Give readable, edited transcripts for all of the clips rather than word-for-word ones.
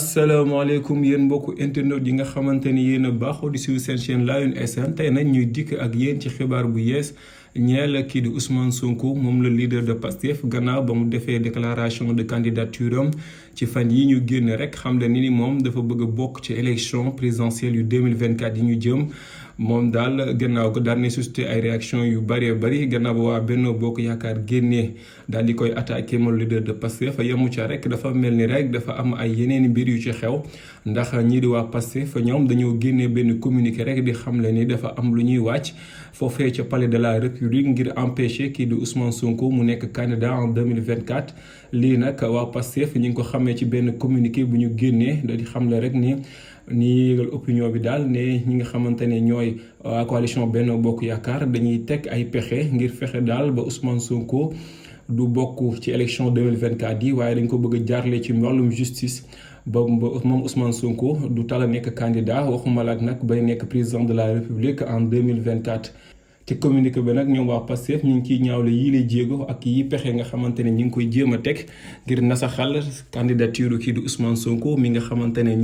asalaamaaleykum yéen mbokku internet yi nga xamante ni yéen a baaxoo di suivre seen chaîne Lion SN tey nag ñuy dikk ak yéen ci xibaar bu yees ñeel kii di Ousmane Sonko moom la leader de Pastef gannaaw ba mu defee déclaration de candidature am ci fan yi ñu génn rek xam le ni moom dafa bëgg a bokk ci élection présidentielle yu 2024 yi ñu jëm. moom daal gannaaw ko daal ne suscité ay réaction yu bëree bëri gannaaw ba waa Benno Bokk Yaakaar génnee daal di koy attaqué moom leader de Pastef fa yemu ca rek dafa mel ni rek dafa am ay yeneen mbir yu ci xew ndax ñii di waa Pastef ñoom dañoo génnee benn communiqué rek di xamle ni dafa am lu ñuy wàcc foofee ca palais de la République ngir empêcher kii di Ousmane Sonko mu nekk candidat en 2024 lii nag waa Pastef ñi ngi ko xamee ci benn communiqué bu ñu génnee da di xamle rek ni yëgal opinion bi daal ne ñi nga xamante ne ñooy coalition Benno Bokk Yaakaar dañuy teg ay pexe ngir fexe daal ba Ousmane Sonko du bokk ci élection 2024 yi waaye dañ ko bëgg a jaarle ci wàllum justice ba moom Ousmane Sonko du tala nekk candidat waxuma la ak nag bay nekk président de la République en 2024. ci communiqué bi nag ñoom waa Pastef ñu ngi ciy ñaawle yii lay jéego ak yi pexe nga xamante ne ñu ngi koy jéem a teg ngir nasaxal candidature kii di Ousmane Sonko mi nga xamante ne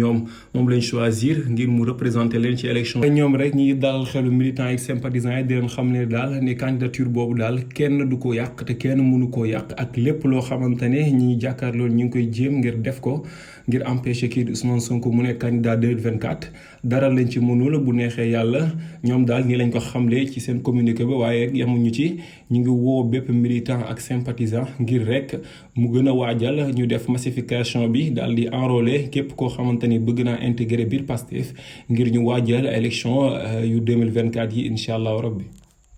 moom lañ choisir ngir mu représenter leen ci élection. ñoom rek ñi dalal xelu militants yi sympathisants yi di leen xam ne daal ne candidature boobu daal kenn du ko yàq te kenn mënu koo yàq ak lépp loo xamante ne ñi jàkkaarloo ñu ngi koy jéem ngir def ko ngir empêcher kii di Ousmane Sonko mu nekk candidat 2024 dara lañ ci mënul bu neexee yàlla ñoom daal nii lañ ko xamle ci seen communiqué ba waaye yamuñu ci ñu ngi woo bépp militant ak sympathisant ngir rek mu gën a waajal ñu def massification bi daal di enrôler képp koo xamante ni bëgg naa intégrer biir Pastef ngir ñu waajal élection yu 2024 yi incha allah rabbi